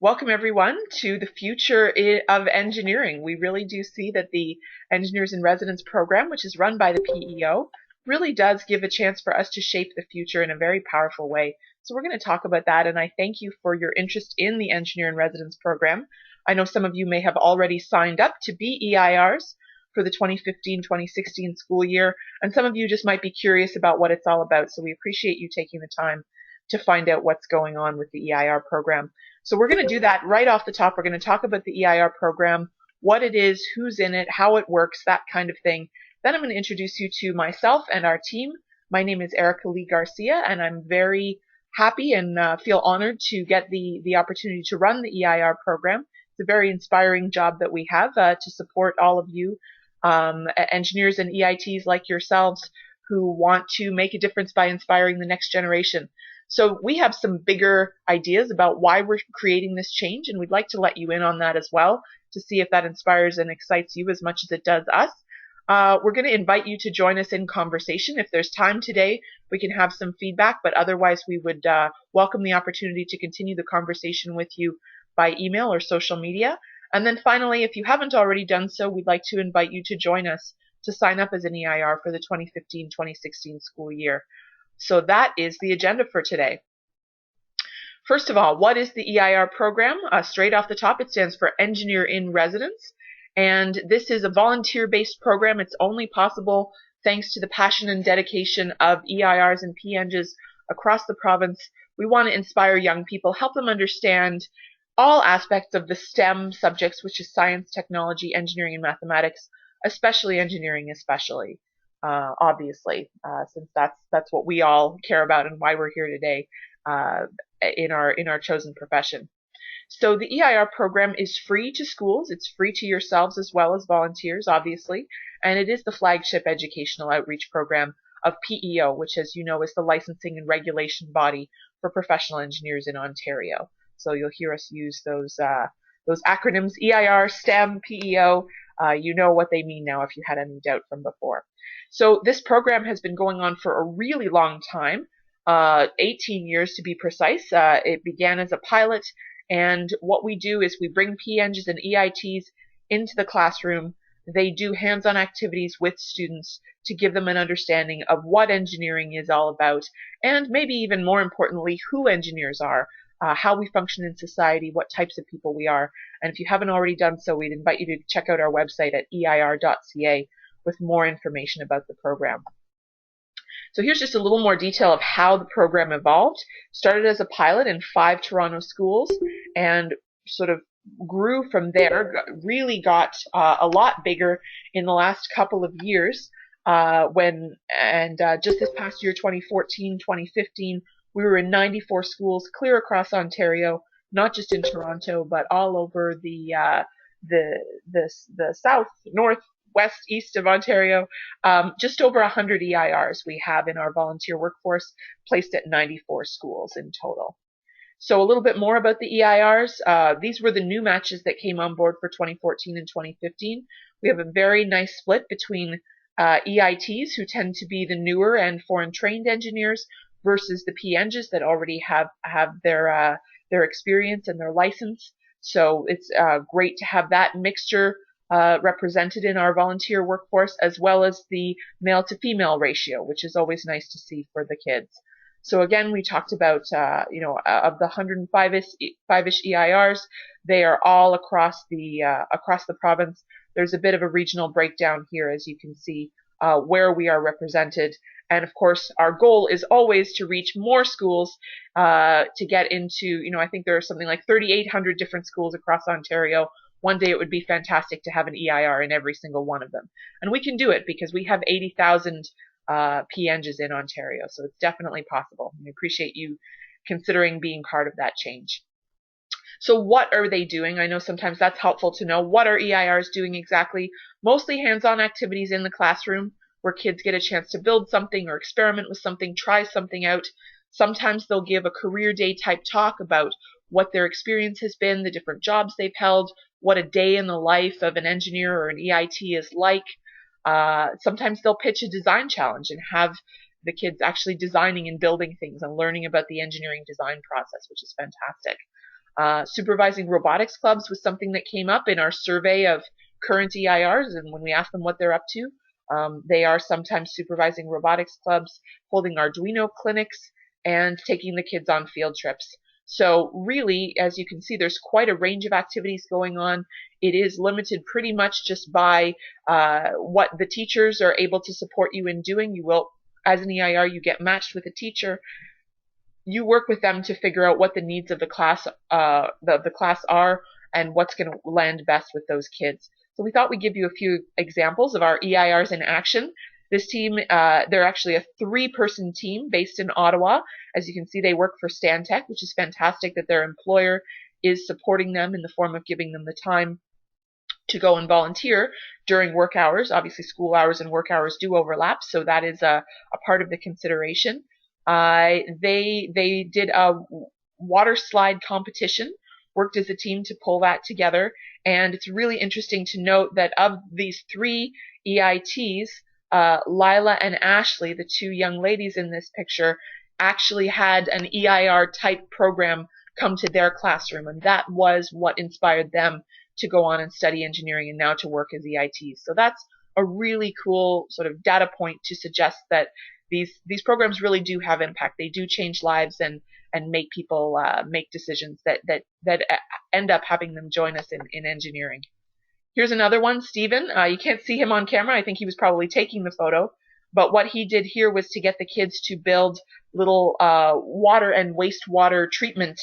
Welcome everyone to the future of engineering. We really do see that the Engineers in Residence program, which is run by the PEO, really does give a chance for us to shape the future in a very powerful way. So we're going to talk about that, and I thank you for your interest in the Engineer in Residence program. I know some of you may have already signed up to be EIRs for the 2015-2016 school year, and some of you just might be curious about what it's all about, so we appreciate you taking the time to find out what's going on with the EIR program. So we're going to do that right off the top. We're going to talk about the EIR program, what it is, who's in it, how it works, that kind of thing. Then I'm going to introduce you to myself and our team. My name is Erica Lee Garcia, and I'm very happy and feel honored to get the opportunity to run the EIR program. It's a very inspiring job that we have to support all of you engineers and EITs like yourselves who want to make a difference by inspiring the next generation. So we have some bigger ideas about why we're creating this change, and we'd like to let you in on that as well to see if that inspires and excites you as much as it does us. We're going to invite you to join us in conversation. If there's time today, we can have some feedback, but otherwise we would welcome the opportunity to continue the conversation with you by email or social media. And then finally, if you haven't already done so, we'd like to invite you to join us to sign up as an EIR for the 2015-2016 school year. So that is the agenda for today. First of all, what is the EIR program? Straight off the top, it stands for Engineer in Residence. And this is a volunteer-based program. It's only possible thanks to the passion and dedication of EIRs and PENGs across the province. We want to inspire young people, help them understand all aspects of the STEM subjects, which is science, technology, engineering, and mathematics, especially engineering, obviously, since that's what we all care about and why we're here today in our chosen profession. So the EIR program is free to schools. It's free to yourselves as well as volunteers, obviously, and it is the flagship educational outreach program of PEO, which, as you know, is the licensing and regulation body for professional engineers in Ontario. So you'll hear us use those acronyms: EIR, STEM, PEO. You know what they mean now if you had any doubt from before. So this program has been going on for a really long time, 18 years to be precise. It began as a pilot, and what we do is we bring PENGs and EITs into the classroom. They do hands-on activities with students to give them an understanding of what engineering is all about, and maybe even more importantly, who engineers are, how we function in society, what types of people we are. And if you haven't already done so, we'd invite you to check out our website at eir.ca with more information about the program. So here's just a little more detail of how the program evolved. Started as a pilot in 5 Toronto schools and sort of grew from there, really got a lot bigger in the last couple of years just this past year, 2014, 2015, we were in 94 schools clear across Ontario, not just in Toronto, but all over the south, north, west, east of Ontario. Just over 100 EIRs we have in our volunteer workforce, placed at 94 schools in total. So a little bit more about the EIRs. These were the new matches that came on board for 2014 and 2015. We have a very nice split between EITs, who tend to be the newer and foreign trained engineers, versus the PENGs that already have their experience and their license. So it's great to have that mixture represented in our volunteer workforce, as well as the male to female ratio, which is always nice to see for the kids. So again, we talked about, of the 105-ish EIRs, they are all across the province. There's a bit of a regional breakdown here, as you can see, where we are represented. And of course, our goal is always to reach more schools, to get into, I think there are something like 3,800 different schools across Ontario. One day it would be fantastic to have an EIR in every single one of them. And we can do it because we have 80,000 PENGs in Ontario. So it's definitely possible. We appreciate you considering being part of that change. So what are they doing? I know sometimes that's helpful to know. What are EIRs doing exactly? Mostly hands-on activities in the classroom, where kids get a chance to build something or experiment with something, try something out. Sometimes they'll give a career day type talk about what their experience has been, the different jobs they've held, what a day in the life of an engineer or an EIT is like. Sometimes they'll pitch a design challenge and have the kids actually designing and building things and learning about the engineering design process, which is fantastic. Supervising robotics clubs was something that came up in our survey of current EIRs, and when we asked them what they're up to, they are sometimes supervising robotics clubs, holding Arduino clinics, and taking the kids on field trips. So really, as you can see, there's quite a range of activities going on. It is limited pretty much just by what the teachers are able to support you in doing. You will, as an EIR, you get matched with a teacher. You work with them to figure out what the needs of the class are and what's going to land best with those kids. So we thought we'd give you a few examples of our EIRs in action. This team, they're actually a 3-person team based in Ottawa. As you can see, they work for Stantec, which is fantastic that their employer is supporting them in the form of giving them the time to go and volunteer during work hours. Obviously, school hours and work hours do overlap, so that is a part of the consideration. They did a water slide competition, worked as a team to pull that together, and it's really interesting to note that of these 3 EITs, Lila and Ashley, the 2 young ladies in this picture, actually had an EIR type program come to their classroom, and that was what inspired them to go on and study engineering and now to work as EITs. So that's a really cool sort of data point to suggest that these programs really do have impact. They do change lives and make people make decisions that end up having them join us in engineering. Here's another one, Stephen. You can't see him on camera. I think he was probably taking the photo. But what he did here was to get the kids to build little water and wastewater treatment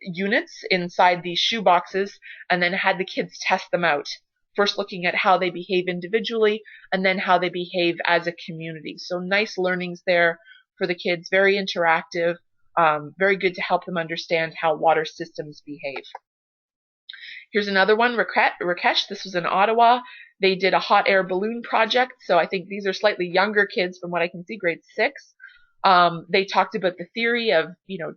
units inside these shoe boxes, and then had the kids test them out. First looking at how they behave individually, and then how they behave as a community. So nice learnings there for the kids, very interactive, very good to help them understand how water systems behave. Here's another one, Rakesh. This was in Ottawa. They did a hot air balloon project. So I think these are slightly younger kids from what I can see, grade 6. They talked about the theory of,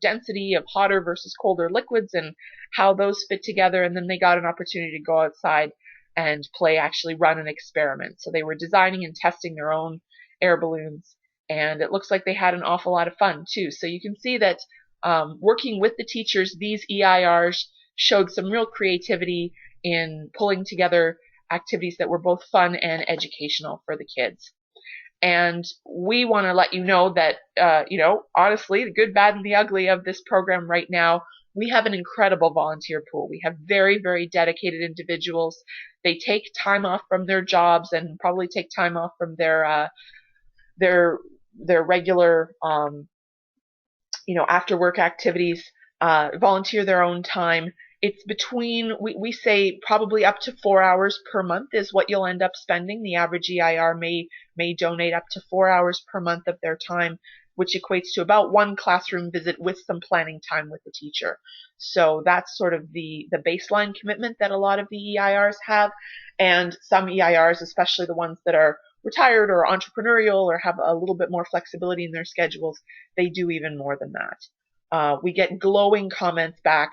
density of hotter versus colder liquids and how those fit together. And then they got an opportunity to go outside and actually run an experiment. So they were designing and testing their own air balloons. And it looks like they had an awful lot of fun too. So you can see that working with the teachers, these EIRs showed some real creativity in pulling together activities that were both fun and educational for the kids. And we want to let you know that, honestly, the good, bad, and the ugly of this program right now, we have an incredible volunteer pool. We have very, very dedicated individuals. They take time off from their jobs and probably take time off from their regular, after work activities, volunteer their own time. It's between, we say probably up to 4 hours per month is what you'll end up spending. The average EIR may donate up to 4 hours per month of their time, which equates to about 1 classroom visit with some planning time with the teacher. So that's sort of the baseline commitment that a lot of the EIRs have. And some EIRs, especially the ones that are retired or entrepreneurial or have a little bit more flexibility in their schedules, they do even more than that. We get glowing comments back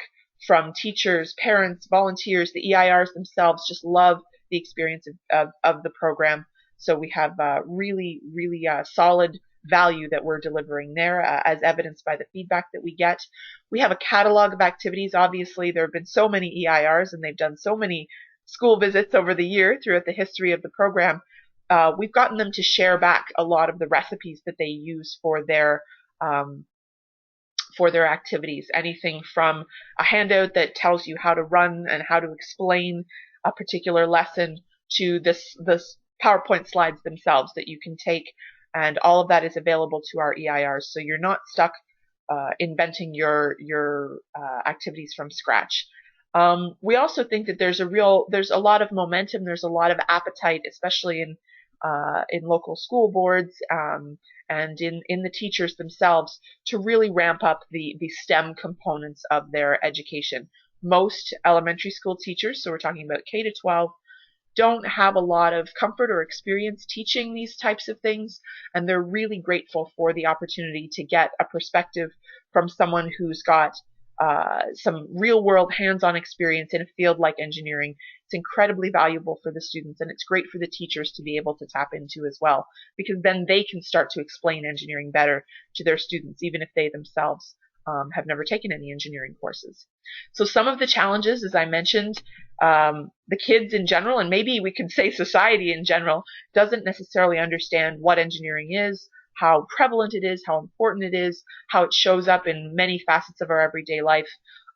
from teachers, parents, volunteers. The EIRs themselves just love the experience of the program. So we have really, really solid value that we're delivering there, as evidenced by the feedback that we get. We have a catalog of activities. Obviously, there have been so many EIRs and they've done so many school visits over the year throughout the history of the program. We've gotten them to share back a lot of the recipes that they use for their activities. Anything from a handout that tells you how to run and how to explain a particular lesson to this PowerPoint slides themselves that you can take, and all of that is available to our EIRs. So you're not stuck inventing your activities from scratch. We also think that there's a lot of momentum, there's a lot of appetite, especially in local school boards and in the teachers themselves, to really ramp up the STEM components of their education. Most elementary school teachers, so we're talking about K to 12, don't have a lot of comfort or experience teaching these types of things, and they're really grateful for the opportunity to get a perspective from someone who's got some real-world hands-on experience in a field like engineering. It's incredibly valuable for the students, and it's great for the teachers to be able to tap into as well, because then they can start to explain engineering better to their students, even if they themselves have never taken any engineering courses. So some of the challenges, as I mentioned, the kids in general, and maybe we could say society in general, doesn't necessarily understand what engineering is, how prevalent it is, how important it is, how it shows up in many facets of our everyday life.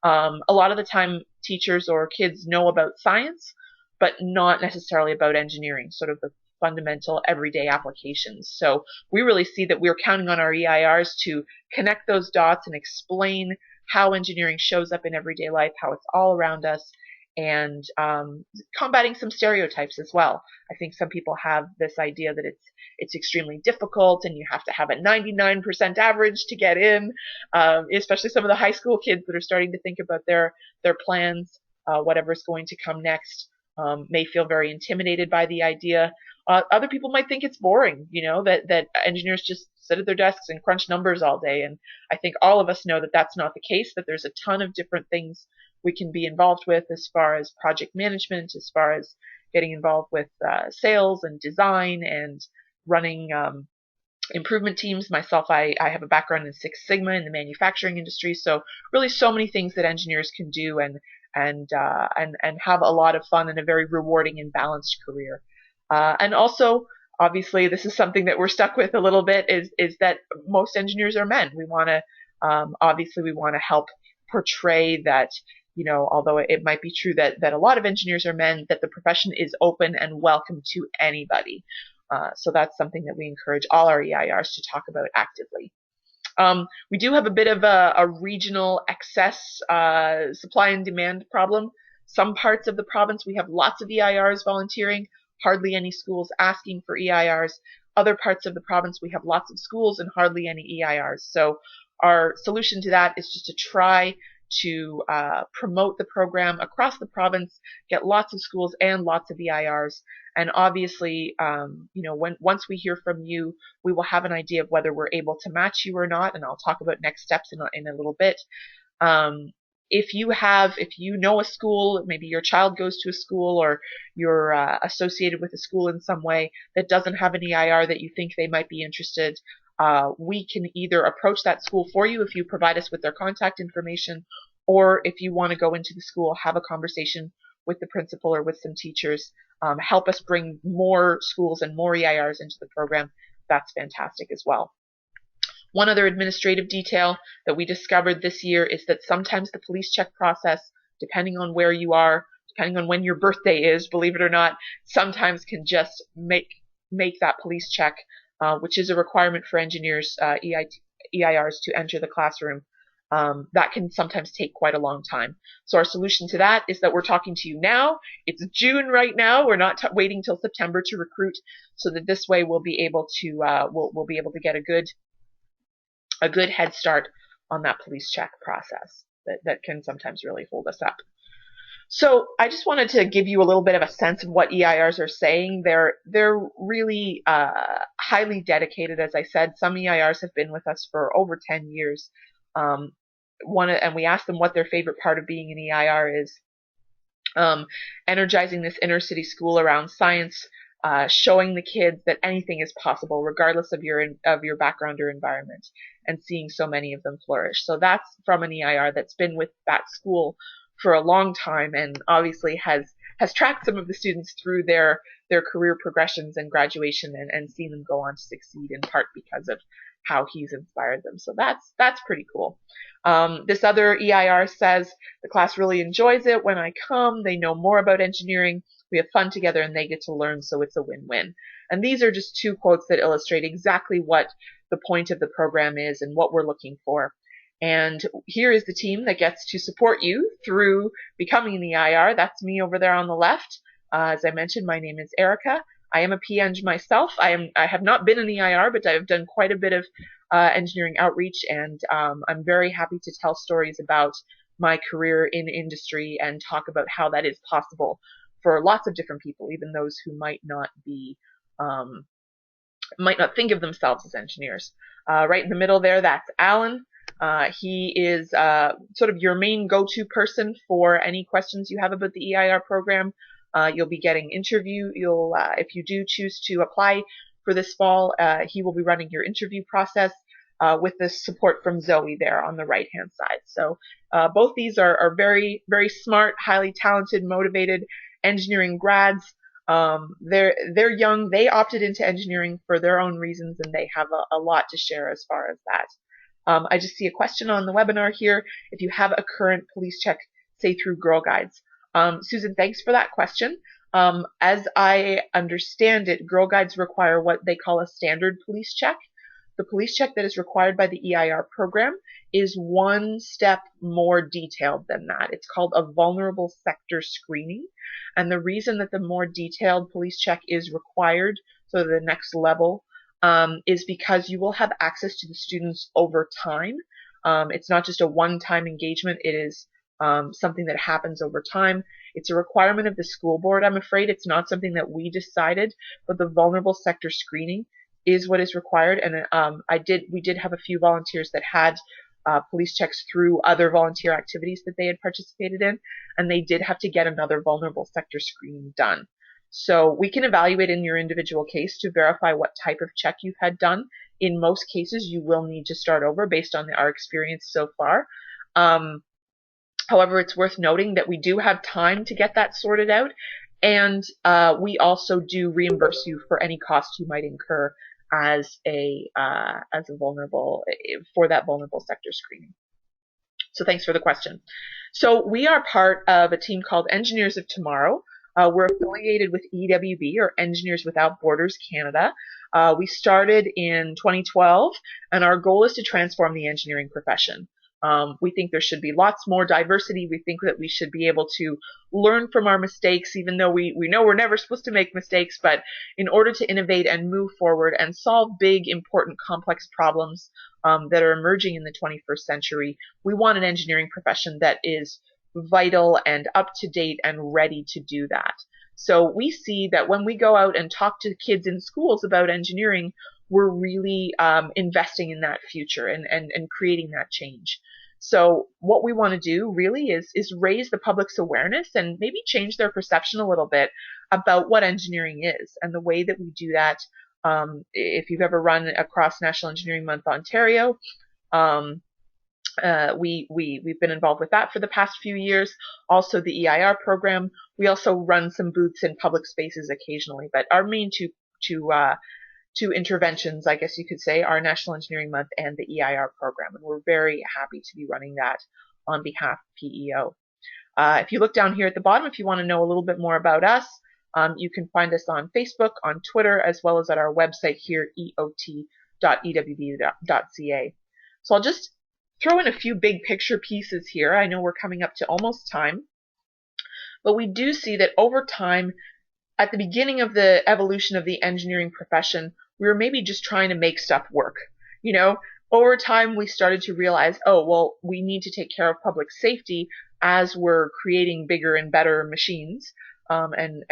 A lot of the time, teachers or kids know about science, but not necessarily about engineering, sort of the fundamental everyday applications. So we really see that we're counting on our EIRs to connect those dots and explain how engineering shows up in everyday life, how it's all around us, and combating some stereotypes as well. I think some people have this idea that it's extremely difficult and you have to have a 99% average to get in, especially some of the high school kids that are starting to think about their plans, whatever's going to come next. May feel very intimidated by the idea. Other people might think it's boring, that engineers just sit at their desks and crunch numbers all day. And I think all of us know that that's not the case, that there's a ton of different things we can be involved with as far as project management, as far as getting involved with sales and design and running improvement teams. Myself, I have a background in Six Sigma in the manufacturing industry, so really so many things that engineers can do and have a lot of fun and a very rewarding and balanced career. And also, obviously, this is something that we're stuck with a little bit is that most engineers are men. We want to obviously we want to help portray that, although it might be true that a lot of engineers are men, that the profession is open and welcome to anybody. So that's something that we encourage all our EIRs to talk about actively. We do have a bit of a regional excess supply and demand problem. Some parts of the province we have lots of EIRs volunteering, hardly any schools asking for EIRs. Other parts of the province we have lots of schools and hardly any EIRs. So our solution to that is just to try to promote the program across the province, get lots of schools and lots of EIRs. And obviously, once we hear from you, we will have an idea of whether we're able to match you or not. And I'll talk about next steps in a little bit. If you know a school, maybe your child goes to a school or you're associated with a school in some way that doesn't have an EIR that you think they might be interested, we can either approach that school for you if you provide us with their contact information, or if you want to go into the school, have a conversation with the principal or with some teachers, help us bring more schools and more EIRs into the program. That's fantastic as well. One other administrative detail that we discovered this year is that sometimes the police check process, depending on where you are, depending on when your birthday is, believe it or not, sometimes can just make that police check, which is a requirement for engineers, EIRs, to enter the classroom. That can sometimes take quite a long time. So our solution to that is that we're talking to you now. It's June right now. We're not waiting till September to recruit, so that this way we'll be able to we'll be able to get a good head start on that police check process that can sometimes really hold us up. So I just wanted to give you a little bit of a sense of what EIRs are saying. They're really highly dedicated, as I said. Some EIRs have been with us for over 10 years. And we asked them what their favorite part of being an EIR is. Energizing this inner city school around science, showing the kids that anything is possible regardless of your background or environment, and seeing so many of them flourish. So that's from an EIR that's been with that school for a long time and obviously has tracked some of the students through their career progressions and graduation and seen them go on to succeed, in part because of how he's inspired them. So that's pretty cool. This other EIR says, the class really enjoys it when I come. They know more about engineering. We have fun together and they get to learn, so it's a win-win. And these are just two quotes that illustrate exactly what the point of the program is and what we're looking for. And here is the team that gets to support you through becoming an EIR. That's me over there on the left. As I mentioned, my name is Erica. I am a PEng myself. I have not been an EIR, but I've done quite a bit of engineering outreach, and I'm very happy to tell stories about my career in industry and talk about how that is possible for lots of different people, even those who might not think of themselves as engineers. Right in the middle there, that's Alan. He is sort of your main go-to person for any questions you have about the EIR program. You'll be getting interview. If you do choose to apply for this fall, he will be running your interview process. with the support from Zoe there on the right-hand side. So both these are very, very smart, highly talented, motivated engineering grads. They're young. They opted into engineering for their own reasons, and they have a lot to share as far as that. I just see a question on the webinar here. If you have a current police check, say through Girl Guides. Susan, thanks for that question. As I understand it, Girl Guides require what they call a standard police check. The police check that is required by the EIR program is one step more detailed than that. It's called a vulnerable sector screening. And the reason that the more detailed police check is required, so the next level, is because you will have access to the students over time. It's not just a one-time engagement. It is something that happens over time. It's a requirement of the school board, I'm afraid. It's not something that we decided, but the vulnerable sector screening is what is required. And we did have a few volunteers that had police checks through other volunteer activities that they had participated in, and they did have to get another vulnerable sector screening done. So we can evaluate in your individual case to verify what type of check you've had done. In most cases, you will need to start over based on our experience so far. However, it's worth noting that we do have time to get that sorted out, and we also do reimburse you for any costs you might incur as a vulnerable for that vulnerable sector screening. So thanks for the question. So we are part of a team called Engineers of Tomorrow. We're affiliated with EWB, or Engineers Without Borders Canada. We started in 2012, and our goal is to transform the engineering profession. We think there should be lots more diversity. We think that we should be able to learn from our mistakes, even though we know we're never supposed to make mistakes. But in order to innovate and move forward and solve big, important, complex problems that are emerging in the 21st century, we want an engineering profession that is vital and up to date and ready to do that. So we see that when we go out and talk to kids in schools about engineering, we're really investing in that future and creating that change. So what we want to do really is raise the public's awareness and maybe change their perception a little bit about what engineering is. And the way that we do that, if you've ever run across National Engineering Month Ontario, we've been involved with that for the past few years. Also the EIR program. We also run some booths in public spaces occasionally, but our main two interventions, I guess you could say, are National Engineering Month and the EIR program. And we're very happy to be running that on behalf of PEO. If you look down here at the bottom, if you want to know a little bit more about us, you can find us on Facebook, on Twitter, as well as at our website here, eot.ewb.ca. So I'll just throw in a few big picture pieces here. I know we're coming up to almost time, but we do see that over time, at the beginning of the evolution of the engineering profession, we were maybe just trying to make stuff work. You know, over time, we started to realize, oh, well, we need to take care of public safety as we're creating bigger and better machines and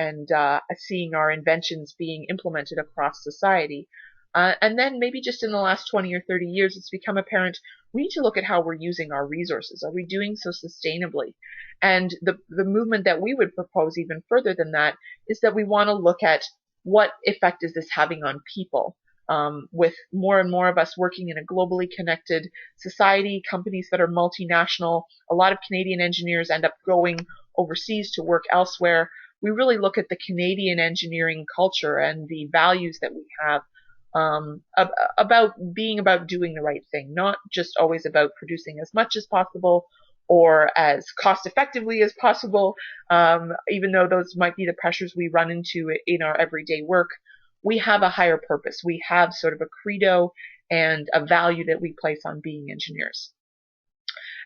seeing our inventions being implemented across society. And then maybe just in the last 20 or 30 years, it's become apparent we need to look at how we're using our resources. Are we doing so sustainably? And the movement that we would propose even further than that is that we want to look at what effect is this having on people. With more and more of us working in a globally connected society, companies that are multinational, a lot of Canadian engineers end up going overseas to work elsewhere. We really look at the Canadian engineering culture and the values that we have about doing the right thing, not just always about producing as much as possible or as cost effectively as possible, even though those might be the pressures we run into in our everyday work. We have a higher purpose. We have sort of a credo and a value that we place on being engineers.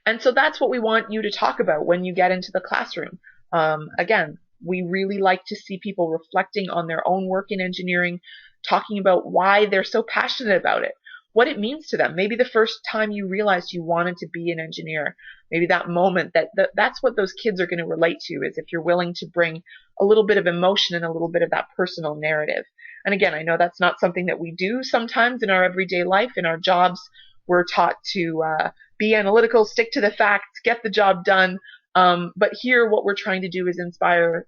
And so that's what we want you to talk about when you get into the classroom. Again, we really like to see people reflecting on their own work in engineering, talking about why they're so passionate about it, what it means to them. Maybe the first time you realized you wanted to be an engineer, maybe that moment that's what those kids are going to relate to, is if you're willing to bring a little bit of emotion and a little bit of that personal narrative. And again, I know that's not something that we do sometimes in our everyday life. In our jobs, we're taught to be analytical, stick to the facts, get the job done. But here, what we're trying to do is inspire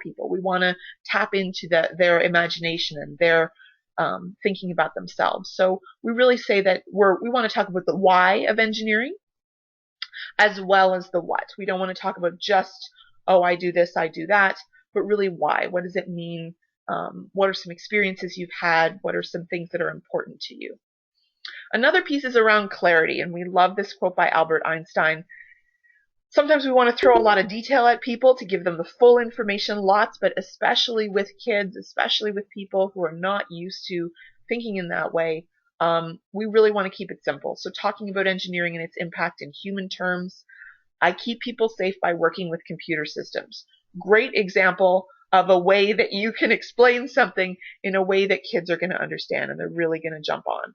people. We want to tap into their imagination and their thinking about themselves. So we really say that we want to talk about the why of engineering as well as the what. We don't want to talk about just, oh, I do this, I do that, but really why. What does it mean? What are some experiences you've had? What are some things that are important to you? Another piece is around clarity, and we love this quote by Albert Einstein. Sometimes we want to throw a lot of detail at people to give them the full information, lots, but especially with kids, especially with people who are not used to thinking in that way, we really want to keep it simple. So talking about engineering and its impact in human terms, I keep people safe by working with computer systems. Great example of a way that you can explain something in a way that kids are going to understand and they're really going to jump on.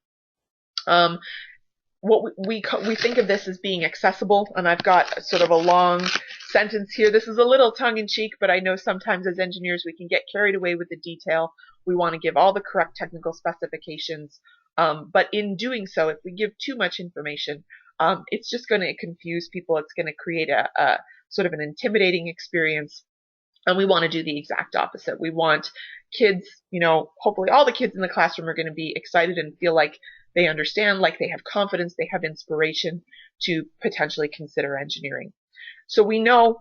What we think of this as being accessible, and I've got sort of a long sentence here. This is a little tongue-in-cheek, but I know sometimes as engineers we can get carried away with the detail. We want to give all the correct technical specifications, but in doing so, if we give too much information, it's just going to confuse people. It's going to create a sort of an intimidating experience, and we want to do the exact opposite. We want kids, hopefully all the kids in the classroom are going to be excited and feel like they understand, like they have confidence, they have inspiration to potentially consider engineering. So we know,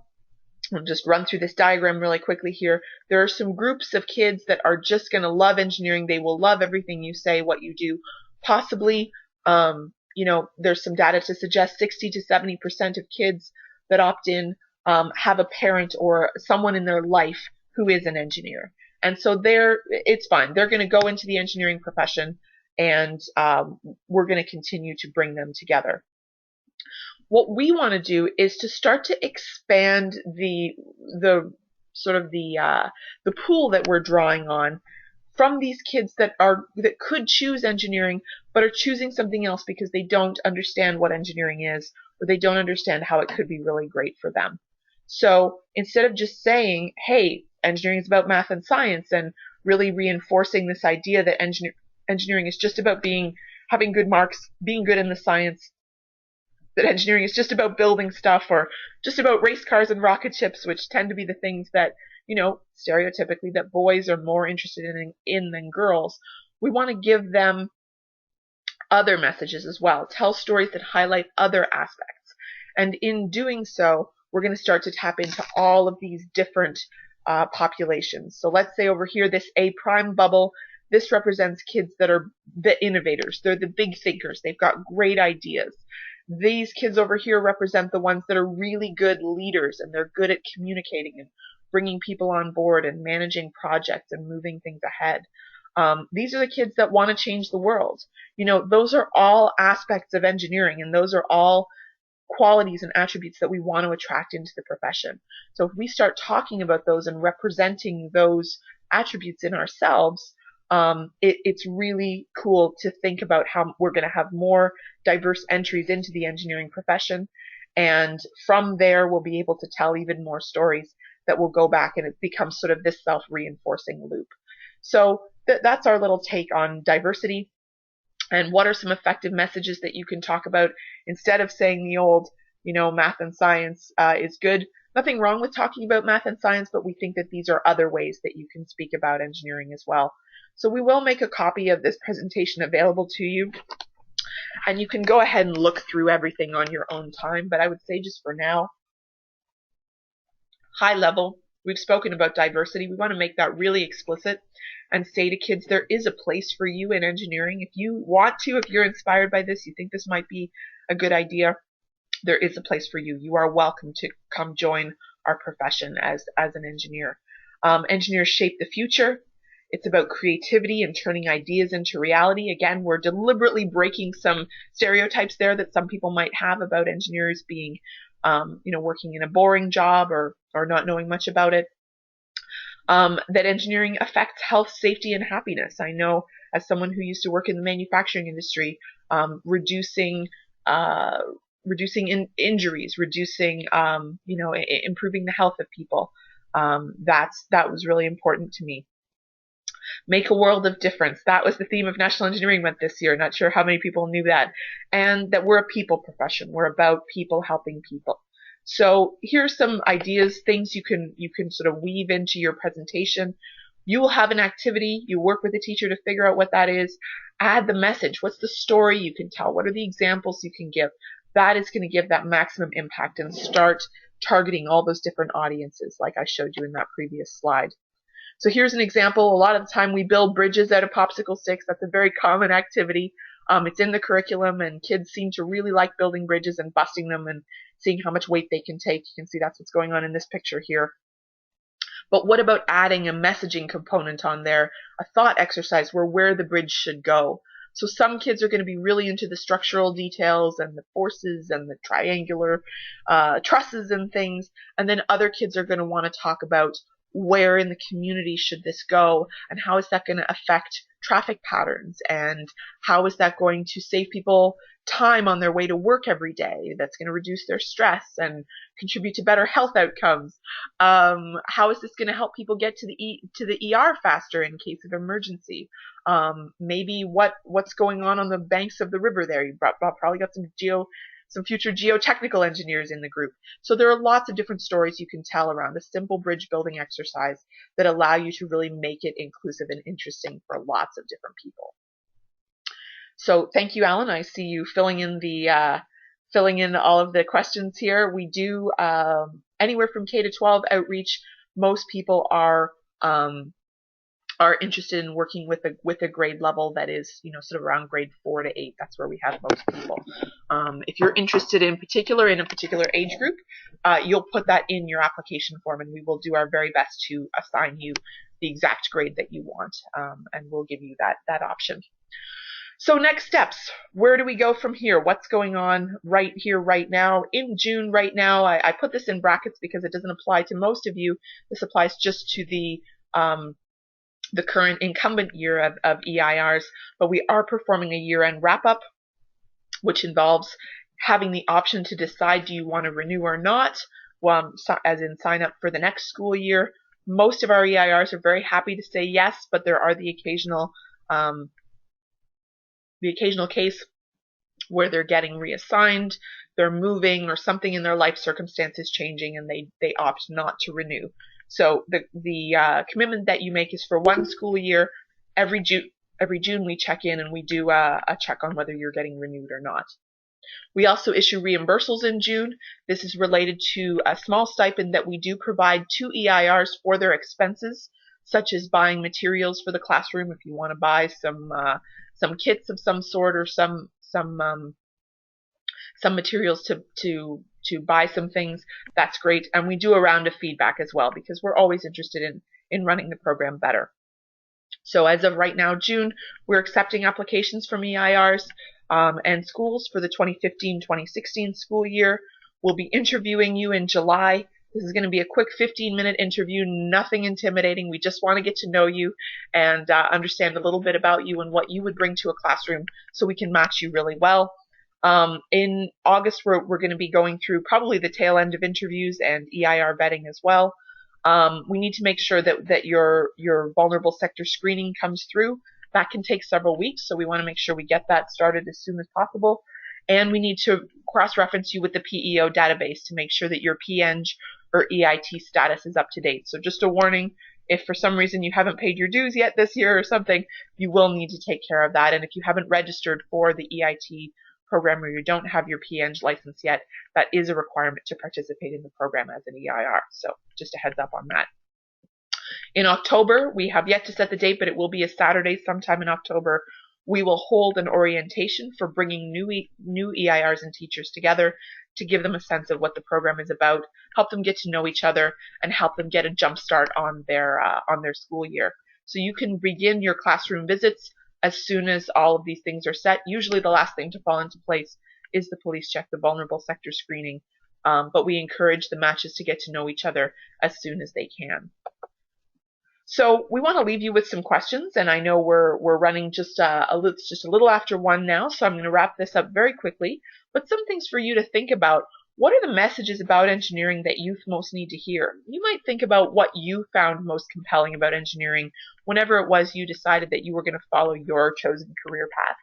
I'll just run through this diagram really quickly here. There are some groups of kids that are just going to love engineering. They will love everything you say, what you do. Possibly, there's some data to suggest 60 to 70% of kids that opt in have a parent or someone in their life who is an engineer. And so it's fine. They're going to go into the engineering profession, and we're going to continue to bring them together. What we want to do is to start to expand the pool that we're drawing on from these kids that could choose engineering but are choosing something else because they don't understand what engineering is, or they don't understand how it could be really great for them. So instead of just saying, hey, engineering is about math and science, and really reinforcing this idea that engineering is just about having good marks, being good in the science, that engineering is just about building stuff, or just about race cars and rocket ships, which tend to be the things that, stereotypically that boys are more interested in than girls. We want to give them other messages as well, tell stories that highlight other aspects. And in doing so, we're going to start to tap into all of these different populations. So let's say over here, this A prime bubble, this represents kids that are the innovators. They're the big thinkers. They've got great ideas. These kids over here represent the ones that are really good leaders, and they're good at communicating and bringing people on board and managing projects and moving things ahead. These are the kids that want to change the world. Those are all aspects of engineering, and those are all qualities and attributes that we want to attract into the profession. So if we start talking about those and representing those attributes in ourselves, it's really cool to think about how we're going to have more diverse entries into the engineering profession. And from there, we'll be able to tell even more stories that will go back, and it becomes sort of this self-reinforcing loop. So that's our little take on diversity. And what are some effective messages that you can talk about instead of saying the old, math and science is good. Nothing wrong with talking about math and science, but we think that these are other ways that you can speak about engineering as well. So we will make a copy of this presentation available to you, and you can go ahead and look through everything on your own time. But I would say just for now, high level, we've spoken about diversity. We want to make that really explicit and say to kids, there is a place for you in engineering. If you want to, if you're inspired by this, you think this might be a good idea, there is a place for you. You are welcome to come join our profession as an engineer. Engineers shape the future. It's about creativity and turning ideas into reality. Again, we're deliberately breaking some stereotypes there that some people might have about engineers being, working in a boring job or not knowing much about it. That engineering affects health, safety, and happiness. I know as someone who used to work in the manufacturing industry, reducing injuries, improving the health of people. That was really important to me. Make a world of difference. That was the theme of National Engineering Month this year. Not sure how many people knew that. And that we're a people profession. We're about people helping people. So here's some ideas, things you can sort of weave into your presentation. You will have an activity, you work with the teacher to figure out what that is, add the message. What's the story you can tell? What are the examples you can give? That is going to give that maximum impact and start targeting all those different audiences like I showed you in that previous slide. So here's an example. A lot of the time we build bridges out of popsicle sticks. That's a very common activity. It's in the curriculum, and kids seem to really like building bridges and busting them and seeing how much weight they can take. You can see that's what's going on in this picture here. But what about adding a messaging component on there, a thought exercise where the bridge should go? So some kids are going to be really into the structural details and the forces and the triangular trusses and things, and then other kids are going to want to talk about where in the community should this go, and how is that going to affect traffic patterns, and how is that going to save people time on their way to work every day, that's going to reduce their stress and contribute to better health outcomes. How is this going to help people get to the ER faster in case of emergency? Maybe what's going on the banks of the river there. You probably got some future geotechnical engineers in the group. So there are lots of different stories you can tell around a simple bridge building exercise that allow you to really make it inclusive and interesting for lots of different people. So thank you, Alan. I see you filling in all of the questions here. We do anywhere from K to 12 outreach. Most people are interested in working with a grade level that is, sort of around grade 4 to 8. That's where we have most people. If you're interested in a particular age group, you'll put that in your application form, and we will do our very best to assign you the exact grade that you want, and we'll give you that option. So next steps, where do we go from here? What's going on right here, right now? In June, right now, I put this in brackets because it doesn't apply to most of you. This applies just to the current incumbent year of EIRs, but we are performing a year-end wrap-up, which involves having the option to decide, do you want to renew or not, as in sign up for the next school year. Most of our EIRs are very happy to say yes, but there are the occasional case where they're getting reassigned, they're moving, or something in their life circumstances changing, and they opt not to renew. So the commitment that you make is for one school year. Every June we check in and we do a check on whether you're getting renewed or not. We also issue reimbursables in June. This is related to a small stipend that we do provide to EIRs for their expenses, such as buying materials for the classroom. If you want to buy some kits of some sort, or some materials to buy some things, that's great. And we do a round of feedback as well, because we're always interested in running the program better. So as of right now, June, we're accepting applications from EIRs and schools for the 2015-2016 school year. We'll be interviewing you in July. This is going to be a quick 15-minute interview, nothing intimidating. We just want to get to know you and understand a little bit about you and what you would bring to a classroom so we can match you really well. In August, we're going to be going through probably the tail end of interviews and EIR vetting as well. We need to make sure that your vulnerable sector screening comes through. That can take several weeks, so we want to make sure we get that started as soon as possible. And we need to cross-reference you with the PEO database to make sure that your PEng or EIT status is up to date. So just a warning, if for some reason you haven't paid your dues yet this year or something, you will need to take care of that. And if you haven't registered for the EIT program, or you don't have your PEng license yet, that is a requirement to participate in the program as an EIR. So just a heads up on that. In October, we have yet to set the date, but it will be a Saturday sometime in October. We will hold an orientation for bringing new EIRs and teachers together to give them a sense of what the program is about, help them get to know each other, and help them get a jump start on their school year. So you can begin your classroom visits as soon as all of these things are set. Usually the last thing to fall into place is the police check, the vulnerable sector screening, but we encourage the matches to get to know each other as soon as they can. So we want to leave you with some questions, and I know we're running just a little after 1 now, so I'm going to wrap this up very quickly. But some things for you to think about. What are the messages about engineering that youth most need to hear? You might think about what you found most compelling about engineering whenever it was you decided that you were going to follow your chosen career path.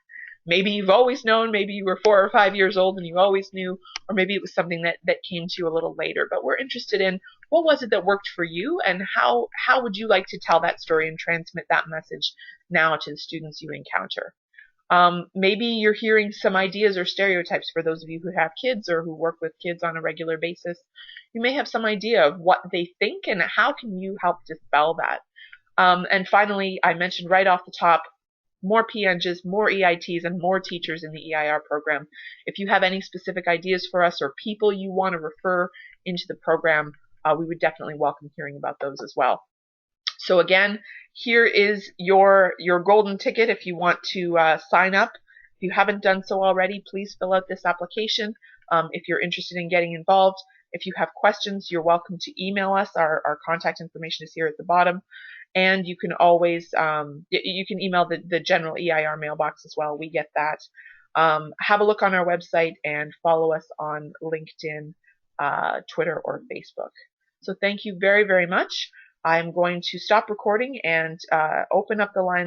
maybe you've always known, maybe you were 4 or 5 years old and you always knew, or maybe it was something that came to you a little later. But we're interested in what was it that worked for you, and how would you like to tell that story and transmit that message now to the students you encounter. Maybe you're hearing some ideas or stereotypes for those of you who have kids or who work with kids on a regular basis. You may have some idea of what they think and how can you help dispel that. And finally, I mentioned right off the top, more PNGs, more EITs, and more teachers in the EIR program. If you have any specific ideas for us or people you want to refer into the program, we would definitely welcome hearing about those as well. So again, here is your golden ticket if you want to sign up. If you haven't done so already, please fill out this application. If you're interested in getting involved, if you have questions, you're welcome to email us. Our contact information is here at the bottom. And you can always, you can email the general EIR mailbox as well. We get that. Have a look on our website and follow us on LinkedIn, Twitter, or Facebook. So thank you very, very much. I'm going to stop recording and open up the line.